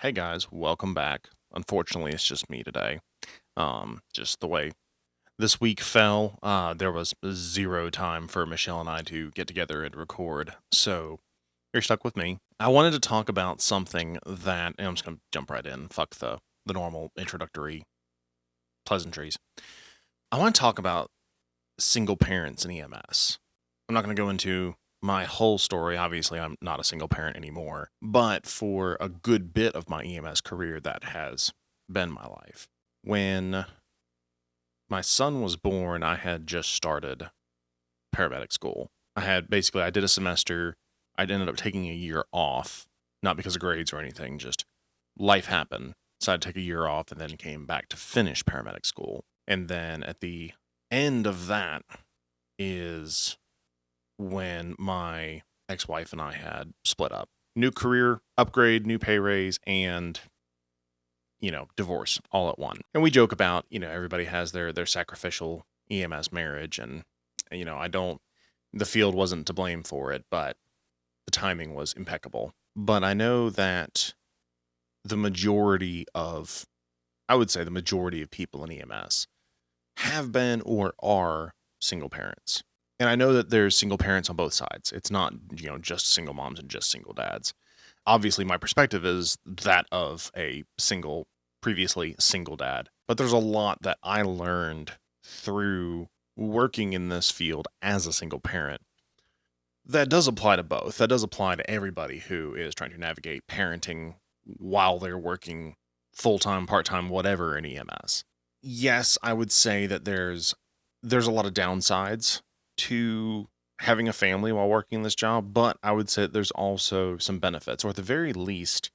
Hey guys, welcome back. Unfortunately, it's just me today. Just the way this week fell, there was zero time for Michelle and I to get together and record. So you're stuck with me. I wanted to talk about something that, and I'm just gonna jump right in. Fuck the normal introductory pleasantries. I want to talk about single parents in EMS. I'm not going to go into my whole story. Obviously, I'm not a single parent anymore, but for a good bit of my EMS career, that has been my life. When my son was born, I had just started paramedic school. I did a semester. I ended up taking a year off, not because of grades or anything, just life happened. So I had to take a year off and then came back to finish paramedic school. And then at the end of that is when my ex-wife and I had split up. New career upgrade, new pay raise, and divorce all at one. And we joke about, everybody has their sacrificial EMS marriage, and I don't the field wasn't to blame for it, but the timing was impeccable. But I know that the majority of I would say the majority of people in EMS have been or are single parents. And I know that there's single parents on both sides. It's not, just single moms and just single dads. Obviously, my perspective is that of a previously single dad. But there's a lot that I learned through working in this field as a single parent that does apply to both. That does apply to everybody who is trying to navigate parenting while they're working full-time, part-time, whatever in EMS. Yes, I would say that there's a lot of downsides to having a family while working this job, but I would say that there's also some benefits, or at the very least,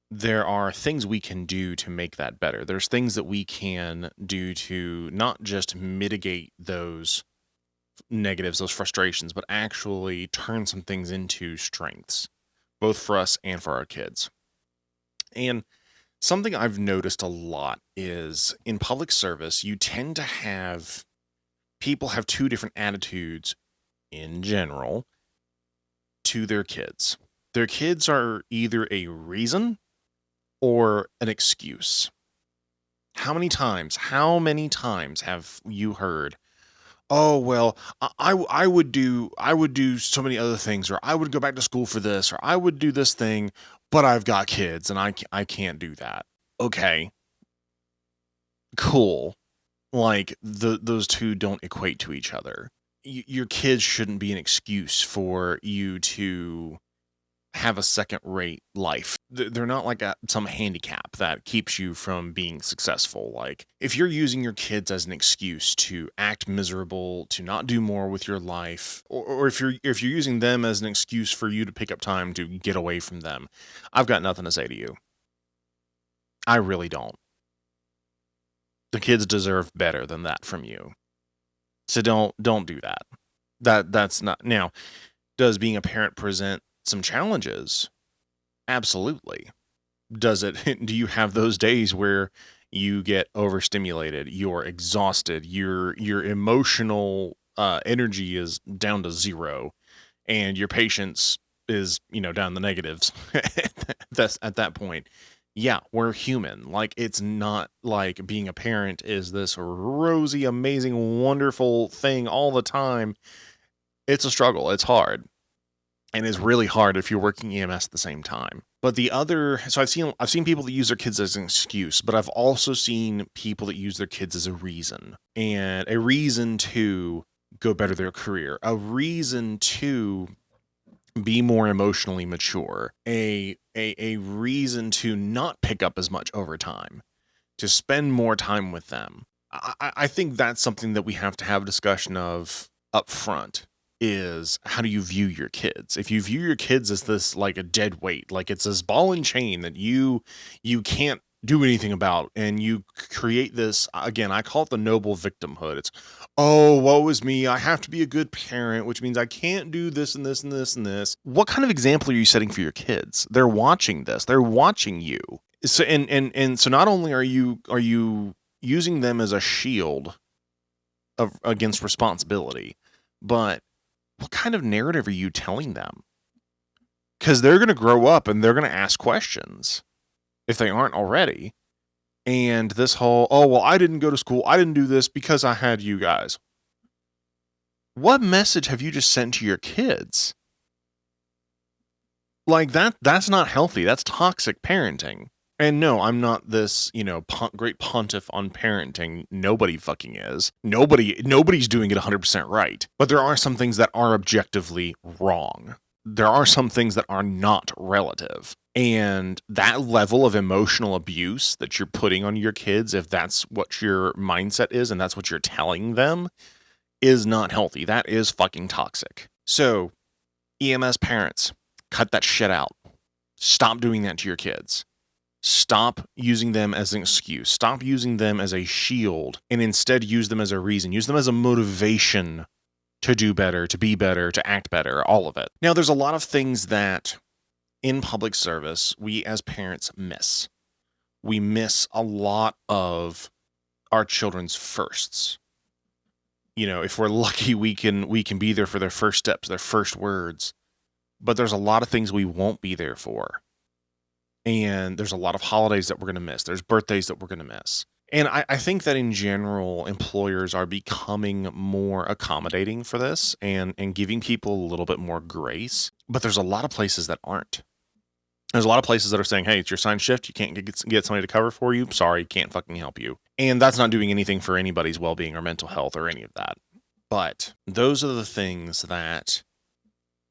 there are things we can do to make that better. There's things that we can do to not just mitigate those negatives, those frustrations, but actually turn some things into strengths, both for us and for our kids. And something I've noticed a lot is in public service, you tend to have people have two different attitudes in general to their kids. Their kids are either a reason or an excuse. How many times have you heard, "Oh, well, I would do so many other things, or I would go back to school for this, or I would do this thing, but I've got kids and I can't do that." Okay, cool. Like those two don't equate to each other. Your kids shouldn't be an excuse for you to have a second-rate life. They're not like some handicap that keeps you from being successful. Like, if you're using your kids as an excuse to act miserable, to not do more with your life, or if you're using them as an excuse for you to pick up time to get away from them, I've got nothing to say to you. I really don't. The kids deserve better than that from you. So don't do that. That's not. Now, does being a parent present some challenges? Absolutely. Does it do you have those days where you get overstimulated, you're exhausted, your emotional energy is down to zero, and your patience is, down the negatives? That's at that point. Yeah, we're human. Like, it's not like being a parent is this rosy, amazing, wonderful thing all the time. It's a struggle. It's hard. And it's really hard if you're working EMS at the same time. But I've seen people that use their kids as an excuse, but I've also seen people that use their kids as a reason, and a reason to go better their career, a reason to be more emotionally mature, a reason to not pick up as much overtime, to spend more time with them. I think that's something that we have to have a discussion of up front, is how do you view your kids? If you view your kids as this, like, a dead weight, like it's this ball and chain that you can't do anything about, and you create this, again, I call it the noble victimhood. It's, "Oh, woe is me, I have to be a good parent, which means I can't do this and this and this and this." What kind of example are you setting for your kids? They're watching this. They're watching you. So and so not only are you using them as a shield against responsibility, but what kind of narrative are you telling them? Because they're going to grow up and they're going to ask questions. if they aren't already. And this whole, oh, well, I didn't go to school, I didn't do this because I had you guys. What message have you just sent to your kids? Like, that's not healthy. That's toxic parenting. And no, I'm not this, great pontiff on parenting. Nobody fucking is. Nobody's doing it 100% right. But there are some things that are objectively wrong. There are some things that are not relative. And that level of emotional abuse that you're putting on your kids, if that's what your mindset is and that's what you're telling them, is not healthy. That is fucking toxic. So, EMS parents, cut that shit out. Stop doing that to your kids. Stop using them as an excuse. Stop using them as a shield and instead use them as a reason. Use them as a motivation to do better, to be better, to act better, all of it. Now, there's a lot of things that in public service we as parents miss. We miss a lot of our children's firsts. If we're lucky, we can be there for their first steps, their first words. But there's a lot of things we won't be there for. And there's a lot of holidays that we're going to miss. There's birthdays that we're going to miss. And I think that in general, employers are becoming more accommodating for this and giving people a little bit more grace. But there's a lot of places that aren't. There's a lot of places that are saying, hey, it's your assigned shift. You can't get somebody to cover for you. Sorry, can't fucking help you. And that's not doing anything for anybody's well-being or mental health or any of that. But those are the things that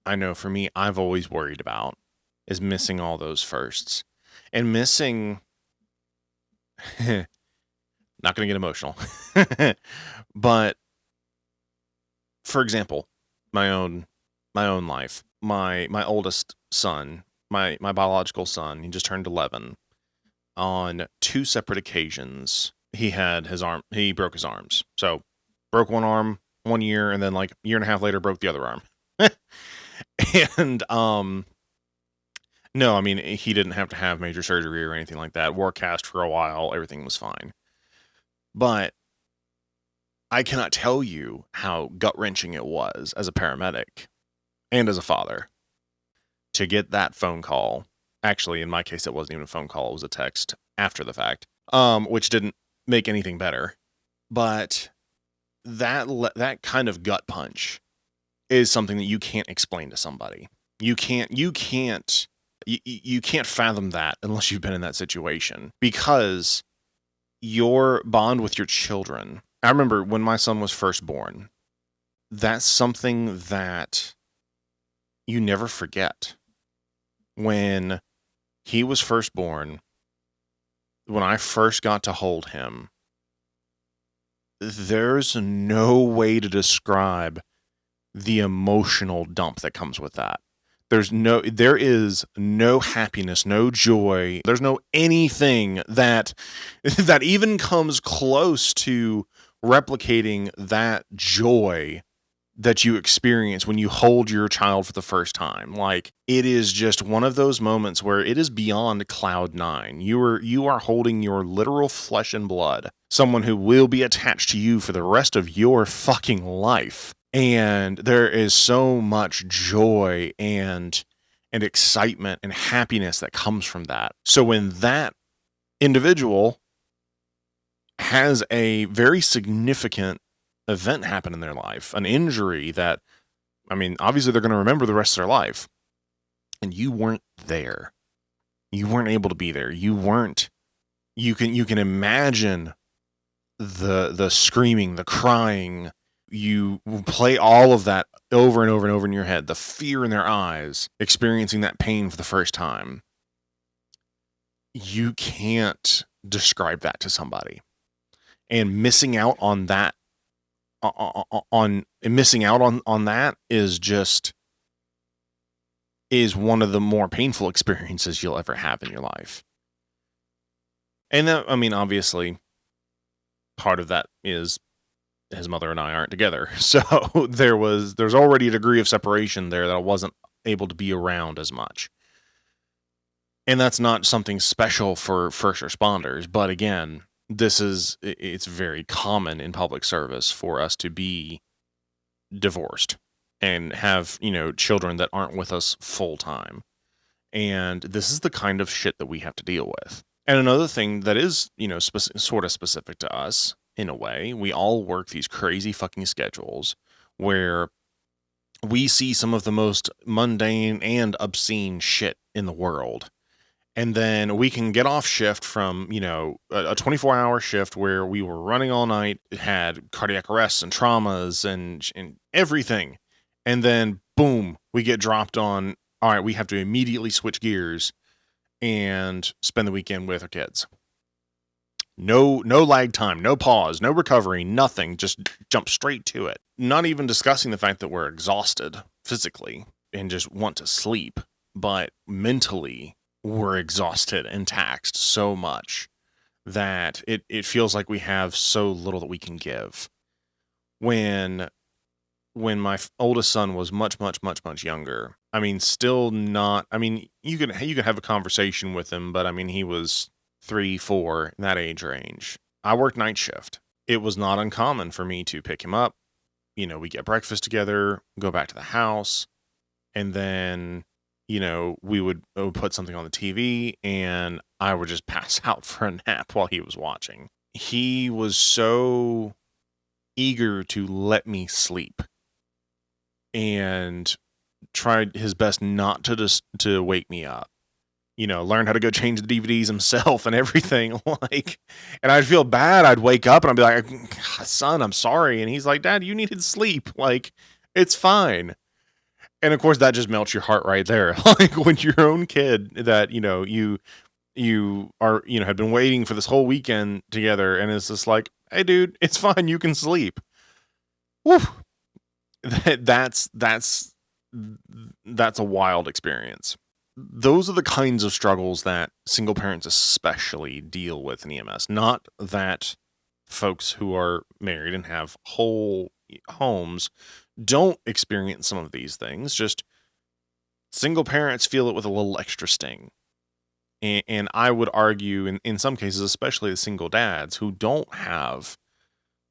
I know for me, I've always worried about, is missing all those firsts. And missing, not going to get emotional, but for example, my own life, my oldest son, my biological son, he just turned 11. On 2 separate occasions, he broke his arms. So broke one arm 1 year, and then like a year and a half later broke the other arm. And no, I mean, he didn't have to have major surgery or anything like that. Wore a cast for a while, everything was fine. But I cannot tell you how gut-wrenching it was as a paramedic and as a father to get that phone call. Actually, in my case, it wasn't even a phone call, it was a text after the fact, which didn't make anything better. But that kind of gut punch is something that you can't explain to somebody. You can't fathom that unless you've been in that situation, because your bond with your children. I remember when my son was first born, that's something that you never forget. When he was first born, when I first got to hold him, there's no way to describe the emotional dump that comes with that. There is no happiness, no joy. There's no anything that even comes close to replicating that joy that you experience when you hold your child for the first time. Like, it is just one of those moments where it is beyond cloud 9. You are holding your literal flesh and blood, someone who will be attached to you for the rest of your fucking life. And there is so much joy and excitement and happiness that comes from that. So when that individual has a very significant event happen in their life, an injury that, I mean, obviously they're going to remember the rest of their life, and you weren't there. You weren't able to be there. You can imagine the screaming, the crying. You play all of that over and over and over in your head, the fear in their eyes, experiencing that pain for the first time. You can't describe that to somebody. And missing out on that, on that is one of the more painful experiences you'll ever have in your life. And that, I mean, obviously, part of that is his mother and I aren't together. So there's already a degree of separation there that I wasn't able to be around as much. And that's not something special for first responders. But again, it's very common in public service for us to be divorced and have, children that aren't with us full time. And this is the kind of shit that we have to deal with. And another thing that is, sort of specific to us in a way, we all work these crazy fucking schedules where we see some of the most mundane and obscene shit in the world. And then we can get off shift from, a 24-hour shift where we were running all night, had cardiac arrests and traumas and everything. And then, boom, we get dropped on, all right, we have to immediately switch gears and spend the weekend with our kids. No lag time, no pause, no recovery, nothing. Just jump straight to it. Not even discussing the fact that we're exhausted physically and just want to sleep, but mentally we're exhausted and taxed so much that it feels like we have so little that we can give. When my oldest son was much younger, I mean, still not. I mean, you could have a conversation with him, but I mean, he was 3, 4 in that age range. I worked night shift. It was not uncommon for me to pick him up. We get breakfast together, go back to the house, and then we would put something on the TV, and I would just pass out for a nap while he was watching. He was so eager to let me sleep and tried his best not to wake me up. Learn how to go change the DVDs himself and everything. And I'd feel bad. I'd wake up and I'd be like, son, I'm sorry. And he's like, Dad, you needed sleep. It's fine. And of course that just melts your heart right there. When your own kid that, you are, had been waiting for this whole weekend together. And it's just like, hey dude, it's fine. You can sleep. Woo. That's a wild experience. Those are the kinds of struggles that single parents especially deal with in EMS. Not that folks who are married and have whole homes don't experience some of these things. Just single parents feel it with a little extra sting. And I would argue in some cases, especially the single dads who don't have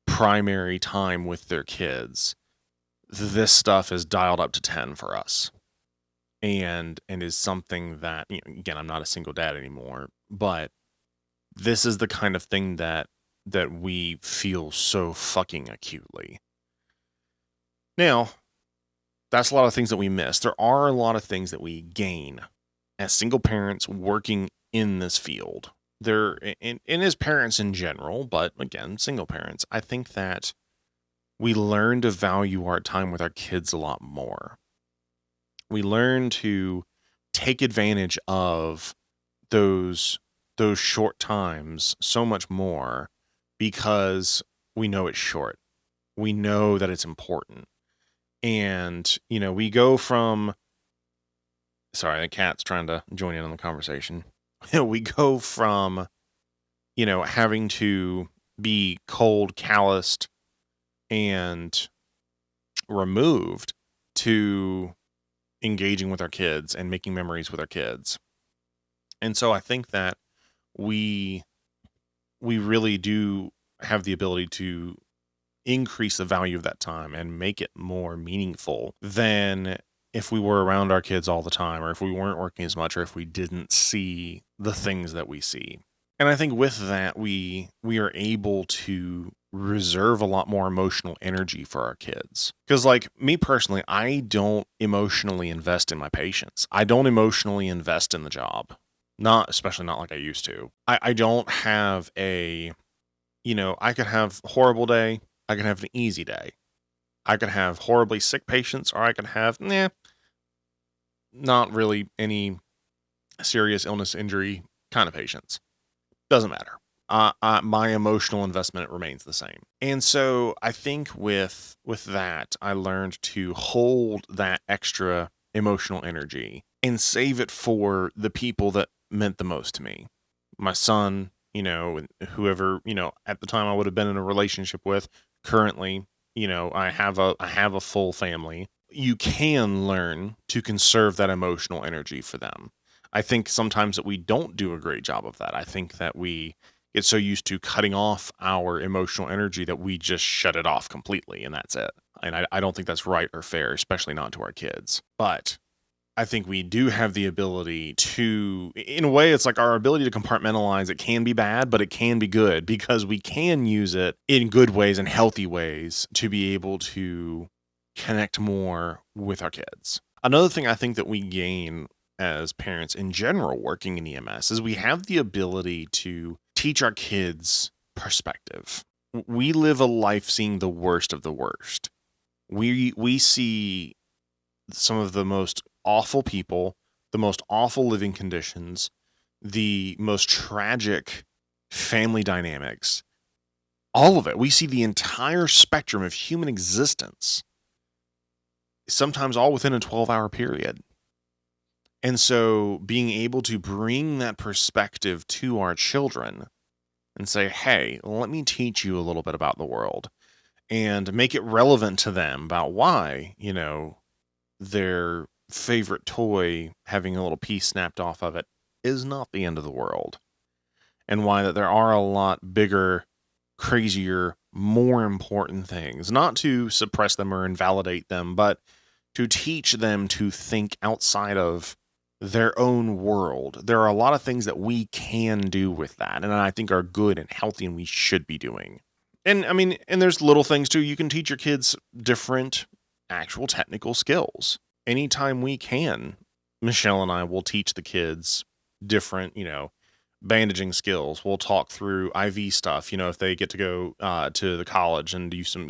primary time with their kids, this stuff is dialed up to 10 for us. And is something that, again, I'm not a single dad anymore, but this is the kind of thing that we feel so fucking acutely. Now, that's a lot of things that we miss. There are a lot of things that we gain as single parents working in this field. And as parents in general, but again, single parents, I think that we learn to value our time with our kids a lot more. We learn to take advantage of those short times so much more because we know it's short. We know that it's important. And, we go from, sorry, the cat's trying to join in on the conversation. We go from, having to be cold, calloused, and removed to engaging with our kids and making memories with our kids. And so I think that we really do have the ability to increase the value of that time and make it more meaningful than if we were around our kids all the time, or if we weren't working as much, or if we didn't see the things that we see. And I think with that, we are able to reserve a lot more emotional energy for our kids. Because me personally, I don't emotionally invest in my patients. I don't emotionally invest in the job. Especially not like I used to. I don't have I could have a horrible day. I could have an easy day. I could have horribly sick patients, or I could have, not really any serious illness, injury kind of patients. Doesn't matter. My emotional investment remains the same. And so I think with that, I learned to hold that extra emotional energy and save it for the people that meant the most to me. My son, and whoever, at the time I would have been in a relationship with. Currently, I have a full family. You can learn to conserve that emotional energy for them. I think sometimes that we don't do a great job of that. I think that we get so used to cutting off our emotional energy that we just shut it off completely, and that's it. And I don't think that's right or fair, especially not to our kids. But I think we do have the ability to, in a way, it's like our ability to compartmentalize. It can be bad, but it can be good because we can use it in good ways and healthy ways to be able to connect more with our kids. Another thing I think that we gain as parents in general working in EMS is we have the ability to teach our kids perspective. We live a life seeing the worst of the worst. We see some of the most awful people, the most awful living conditions, the most tragic family dynamics, all of it. We see the entire spectrum of human existence, sometimes all within a 12-hour period. And so being able to bring that perspective to our children and say, hey, let me teach you a little bit about the world and make it relevant to them about why, their favorite toy having a little piece snapped off of it is not the end of the world, and why that there are a lot bigger, crazier, more important things, not to suppress them or invalidate them, but to teach them to think outside of their own world. There are a lot of things that we can do with that, and I think are good and healthy and we should be doing. And I mean, and there's little things too. You can teach your kids different actual technical skills. Anytime we can, Michelle and I will teach the kids different, bandaging skills. We'll talk through IV stuff, if they get to go to the college and do some,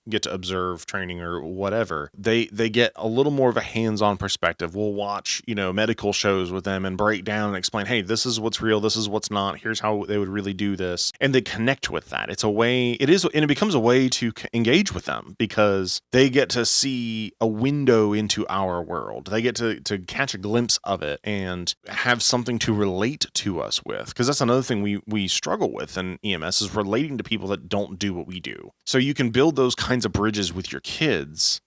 get to observe training or whatever. They get a little more of a hands-on perspective. We'll watch, medical shows with them and break down and explain, hey, this is what's real, this is what's not, here's how they would really do this. And they connect with that. It's a way, it is, and it becomes a way to engage with them because they get to see a window into our world. They get to catch a glimpse of it and have something to relate to us with. Because that's another thing we struggle with in EMS is relating to people that don't do what we do. So you can build those kinds of bridges with your kids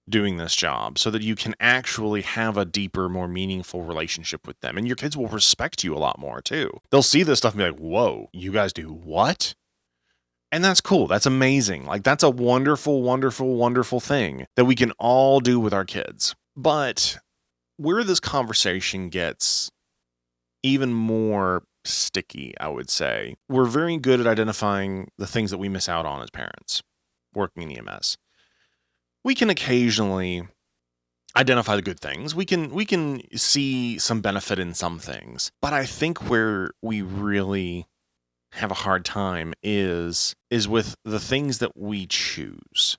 doing this job so that you can actually have a deeper, more meaningful relationship with them. And your kids will respect you a lot more too. They'll see this stuff and be like, whoa, you guys do what? And that's cool. That's amazing. Like, that's a wonderful, wonderful, wonderful thing that we can all do with our kids. But where this conversation gets even more sticky, I would say, we're very good at identifying the things that we miss out on as parents working in EMS. We can occasionally identify the good things. We can see some benefit in some things. But I think where we really have a hard time is with the things that we choose.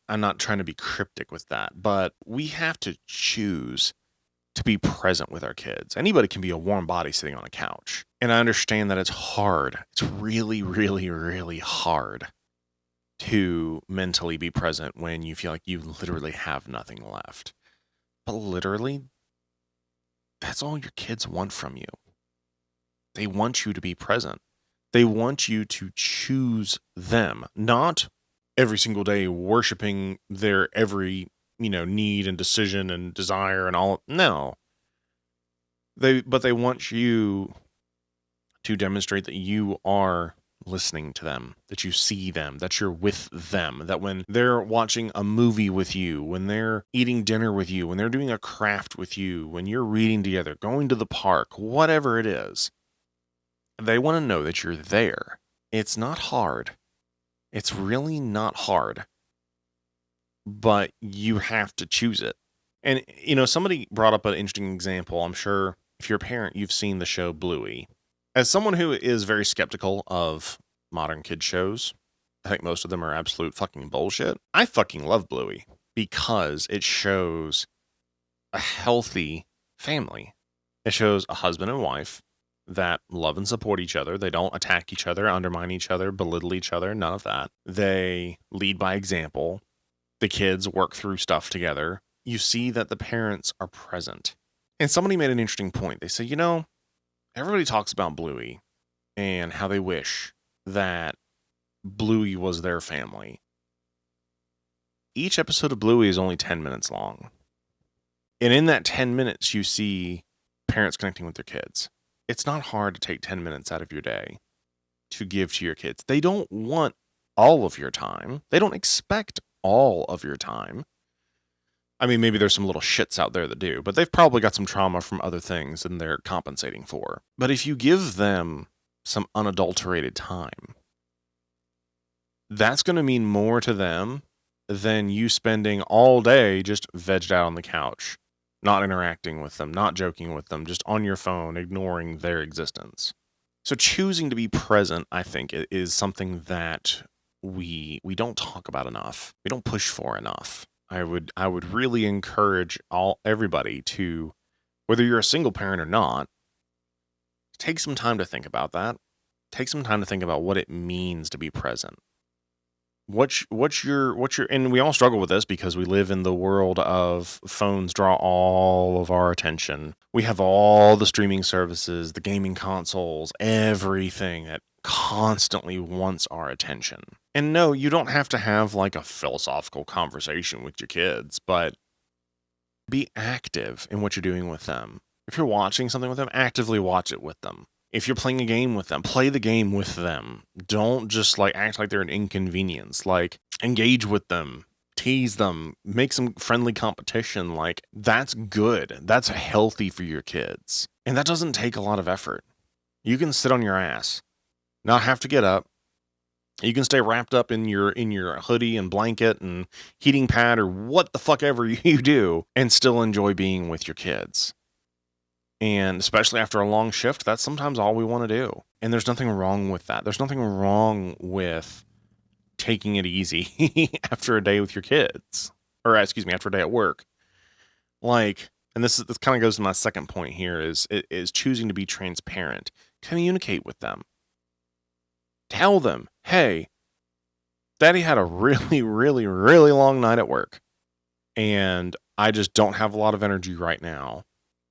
I'm not trying to be cryptic with that, but we have to choose to be present with our kids. Anybody can be a warm body sitting on a couch. And I understand that it's hard. It's really, really, really hard to mentally be present when you feel like you literally have nothing left. But literally, that's all your kids want from you. They want you to be present. They want you to choose them, not every single day worshiping their every, need and decision and desire and all. No. But they want you to demonstrate that you are listening to them, that you see them, that you're with them, that when they're watching a movie with you, when they're eating dinner with you, when they're doing a craft with you, when you're reading together, going to the park, whatever it is, they want to know that you're there. It's not hard. It's really not hard. But you have to choose it. And, somebody brought up an interesting example. I'm sure if you're a parent, you've seen the show Bluey. As someone who is very skeptical of modern kid shows, I think most of them are absolute fucking bullshit. I fucking love Bluey because it shows a healthy family. It shows a husband and wife that love and support each other. They don't attack each other, undermine each other, belittle each other, none of that. They lead by example. The kids work through stuff together. You see that the parents are present. And somebody made an interesting point. They say, everybody talks about Bluey and how they wish that Bluey was their family. Each episode of Bluey is only 10 minutes long. And in that 10 minutes, you see parents connecting with their kids. It's not hard to take 10 minutes out of your day to give to your kids. They don't want all of your time. They don't expect all of your time. I mean, maybe there's some little shits out there that do, but they've probably got some trauma from other things and they're compensating for. But if you give them some unadulterated time, that's going to mean more to them than you spending all day just vegged out on the couch, not interacting with them, not joking with them, just on your phone, ignoring their existence. So choosing to be present, I think, is something that we don't talk about enough. We don't push for enough. I would really encourage everybody to, whether you're a single parent or not, take some time to think about that. Take some time to think about what it means to be present. What's your and we all struggle with this because we live in the world of phones draw all of our attention. We have all the streaming services, the gaming consoles, everything that constantly wants our attention. And no, you don't have to have like a philosophical conversation with your kids, but be active in what you're doing with them. If you're watching something with them, actively watch it with them. If you're playing a game with them, play the game with them. Don't just like act like they're an inconvenience. Like engage with them, tease them, make some friendly competition. Like that's good. That's healthy for your kids. And that doesn't take a lot of effort. You can sit on your ass, not have to get up. You can stay wrapped up in your hoodie and blanket and heating pad or what the fuck ever you do and still enjoy being with your kids. And especially after a long shift, that's sometimes all we want to do. And there's nothing wrong with that. There's nothing wrong with taking it easy after a day with your kids. Or excuse me, after a day at work. Like, and this kind of goes to my second point here is choosing to be transparent. Communicate with them. Tell them, hey, Daddy had a really, really, really long night at work. And I just don't have a lot of energy right now.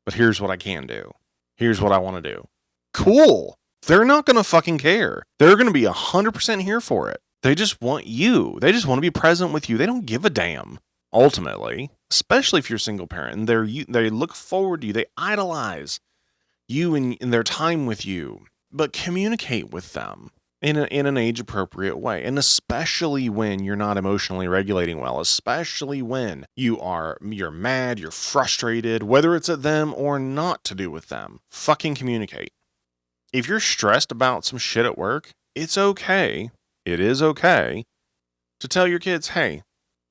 But here's what I can do. Here's what I want to do. Cool. They're not going to fucking care. They're going to be 100% here for it. They just want you. They just want to be present with you. They don't give a damn, ultimately, especially if you're a single parent. And they look forward to you. They idolize you and their time with you. But communicate with them in an age-appropriate way. And especially when you're not emotionally regulating well, especially when you're mad, you're frustrated, whether it's at them or not to do with them, fucking communicate. If you're stressed about some shit at work, it's okay. It is okay to tell your kids, hey,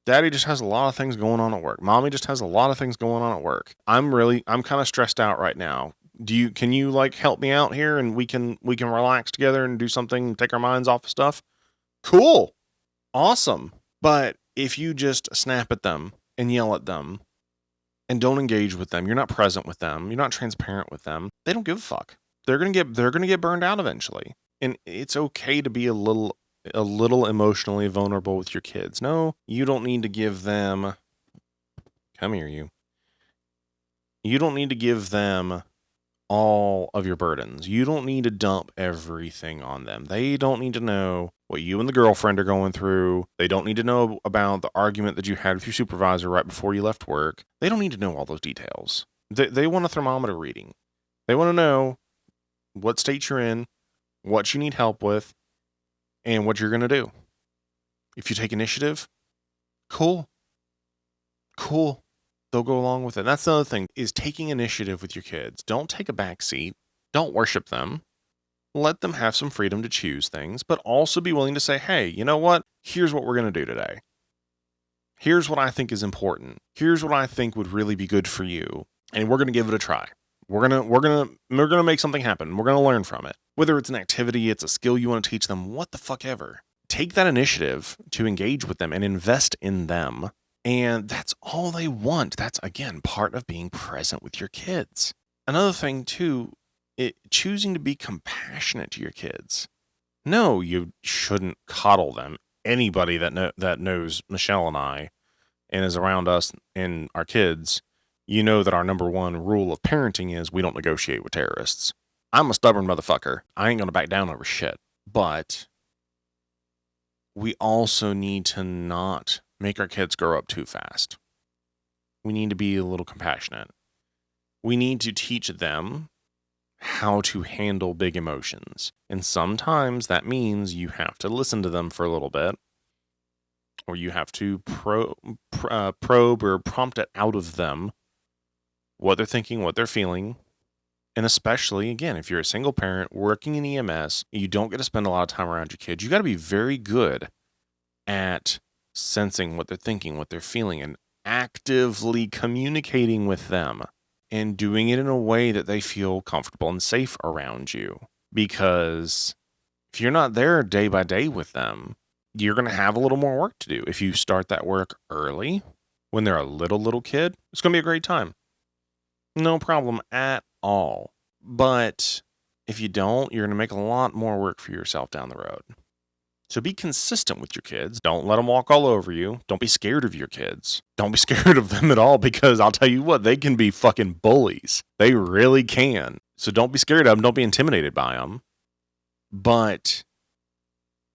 Daddy just has a lot of things going on at work. Mommy just has a lot of things going on at work. I'm kind of stressed out right now. Can you like help me out here and we can relax together and do something, take our minds off of stuff? Cool. Awesome. But if you just snap at them and yell at them and don't engage with them, you're not present with them, you're not transparent with them, they don't give a fuck. They're going to get burned out eventually. And it's okay to be a little emotionally vulnerable with your kids. No, you don't need to give them come here you. You don't need to give them all of your burdens. You don't need to dump everything on them. They don't need to know what you and the girlfriend are going through. They don't need to know about the argument that you had with your supervisor right before you left work. They don't need to know all those details. They want a thermometer reading. They want to know what state you're in, what you need help with, and what you're going to do. If you take initiative, cool. They'll go along with it. That's the other thing, is taking initiative with your kids. Don't take a back seat. Don't worship them. Let them have some freedom to choose things, but also be willing to say, hey, you know what? Here's what we're going to do today. Here's what I think is important. Here's what I think would really be good for you. And we're going to give it a try. We're going to make something happen. We're going to learn from it. Whether it's an activity, it's a skill you want to teach them, what the fuck ever. Take that initiative to engage with them and invest in them. And that's all they want. That's, again, part of being present with your kids. Another thing, too, choosing to be compassionate to your kids. No, you shouldn't coddle them. Anybody that knows Michelle and I and is around us and our kids, you know that our number one rule of parenting is we don't negotiate with terrorists. I'm a stubborn motherfucker. I ain't going to back down over shit. But we also need to not make our kids grow up too fast. We need to be a little compassionate. We need to teach them how to handle big emotions. And sometimes that means you have to listen to them for a little bit or you have to probe or prompt it out of them what they're thinking, what they're feeling. And especially, again, if you're a single parent working in EMS, you don't get to spend a lot of time around your kids. You got to be very good at sensing what they're thinking, what they're feeling, and actively communicating with them and doing it in a way that they feel comfortable and safe around you. Because if you're not there day by day with them, you're going to have a little more work to do. If you start that work early, when they're a little kid, it's going to be a great time. No problem at all. But if you don't, you're going to make a lot more work for yourself down the road. So be consistent with your kids. Don't let them walk all over you. Don't be scared of your kids. Don't be scared of them at all, because I'll tell you what, they can be fucking bullies. They really can. So don't be scared of them. Don't be intimidated by them. But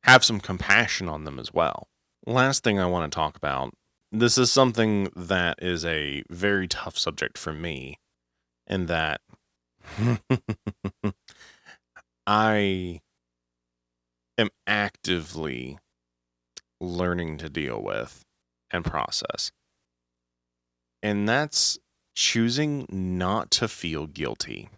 have some compassion on them as well. Last thing I want to talk about. This is something that is a very tough subject for me, in that I am actively learning to deal with and process. And that's choosing not to feel guilty.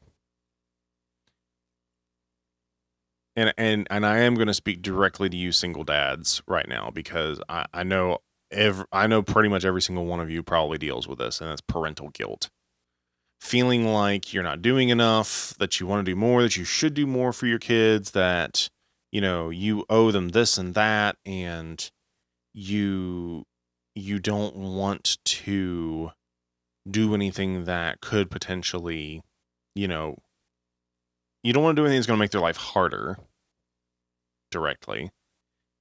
And I am going to speak directly to you single dads right now, because I know pretty much every single one of you probably deals with this, and it's parental guilt. Feeling like you're not doing enough, that you want to do more, that you should do more for your kids, that you owe them this and that, and you don't want to do anything that could potentially, you don't want to do anything that's going to make their life harder directly.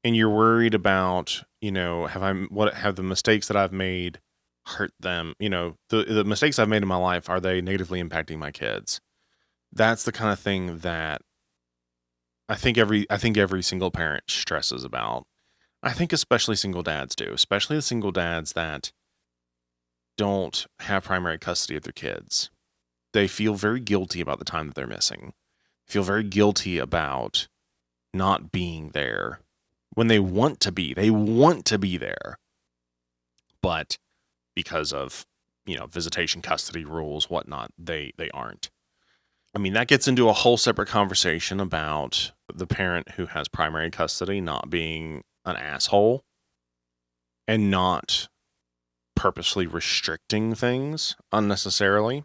And you're worried about, have the mistakes that I've made hurt them? The mistakes I've made in my life, are they negatively impacting my kids? That's the kind of thing that I think every single parent stresses about. I think especially single dads do, especially the single dads that don't have primary custody of their kids. They feel very guilty about the time that they're missing. Feel very guilty about not being there when they want to be. They want to be there. But because of, visitation custody rules, whatnot, they aren't. I mean, that gets into a whole separate conversation about the parent who has primary custody not being an asshole and not purposely restricting things unnecessarily.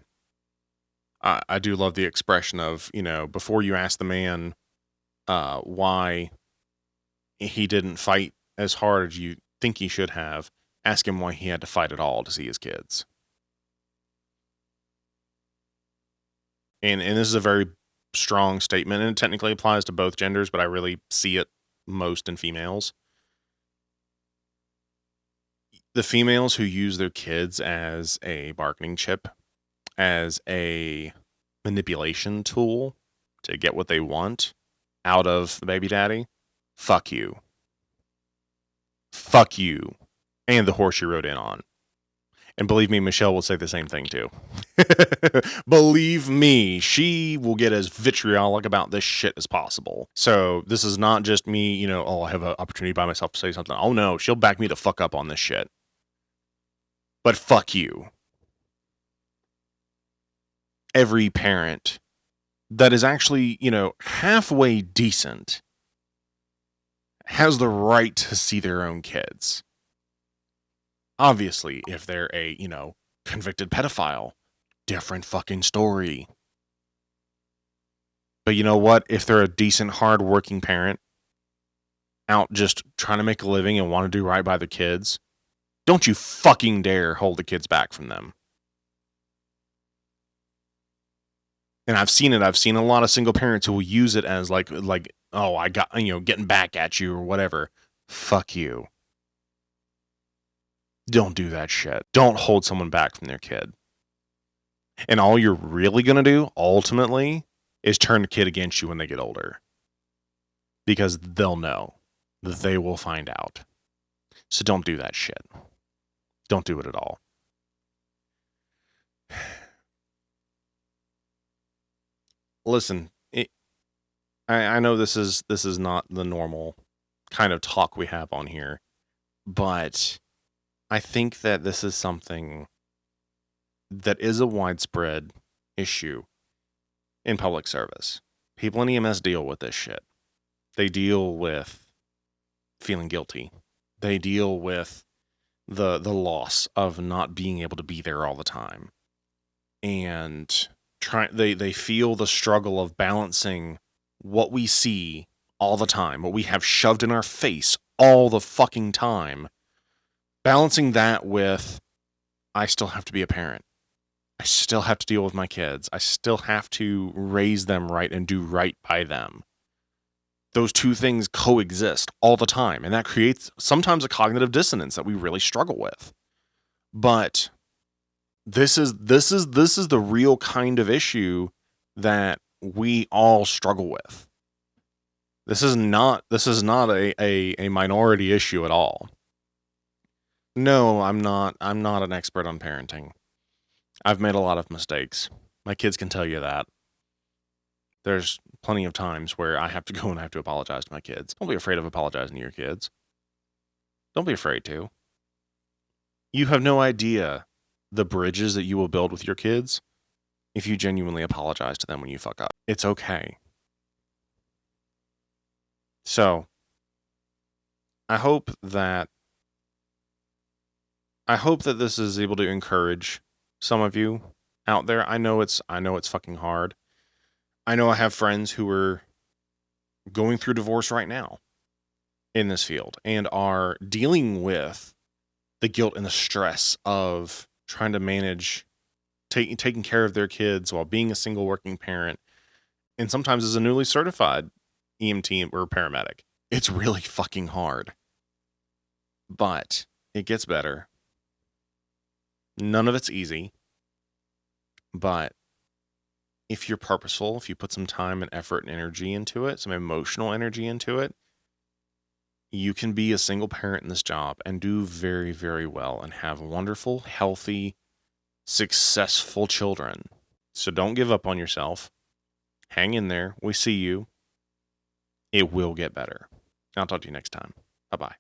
I do love the expression of, before you ask the man why he didn't fight as hard as you think he should have, ask him why he had to fight at all to see his kids. And this is a very strong statement, and it technically applies to both genders, but I really see it most in females. The females who use their kids as a bargaining chip, as a manipulation tool to get what they want out of the baby daddy, fuck you. Fuck you. And the horse you rode in on. And believe me, Michelle will say the same thing too. Believe me, she will get as vitriolic about this shit as possible. So this is not just me, I have an opportunity by myself to say something. Oh no, she'll back me the fuck up on this shit. But fuck you. Every parent that is actually, halfway decent has the right to see their own kids. Obviously, if they're a, convicted pedophile, different fucking story. But you know what? If they're a decent, hard-working parent out just trying to make a living and want to do right by their kids, don't you fucking dare hold the kids back from them. And I've seen it. I've seen a lot of single parents who will use it as like, oh, I got, getting back at you or whatever. Fuck you. Don't do that shit. Don't hold someone back from their kid. And all you're really going to do, ultimately, is turn the kid against you when they get older. Because they'll know. They will find out. So don't do that shit. Don't do it at all. Listen, I know this is not the normal kind of talk we have on here. But I think that this is something that is a widespread issue in public service. People in EMS deal with this shit. They deal with feeling guilty. They deal with the loss of not being able to be there all the time. And they feel the struggle of balancing what we see all the time, what we have shoved in our face all the fucking time, balancing that with, I still have to be a parent. I still have to deal with my kids. I still have to raise them right and do right by them. Those two things coexist all the time, and that creates sometimes a cognitive dissonance that we really struggle with. But this is the real kind of issue that we all struggle with. This is not a minority issue at all. No, I'm not an expert on parenting. I've made a lot of mistakes. My kids can tell you that. There's plenty of times where I have to go and I have to apologize to my kids. Don't be afraid of apologizing to your kids. Don't be afraid to. You have no idea the bridges that you will build with your kids if you genuinely apologize to them when you fuck up. It's okay. So, I hope that this is able to encourage some of you out there. I know it's fucking hard. I know I have friends who are going through divorce right now in this field and are dealing with the guilt and the stress of trying to manage taking care of their kids while being a single working parent, and sometimes as a newly certified EMT or paramedic. It's really fucking hard. But it gets better. None of it's easy. But if you're purposeful, if you put some time and effort and energy into it, some emotional energy into it, you can be a single parent in this job and do very, very well and have wonderful, healthy, successful children. So don't give up on yourself. Hang in there. We see you. It will get better. I'll talk to you next time. Bye-bye.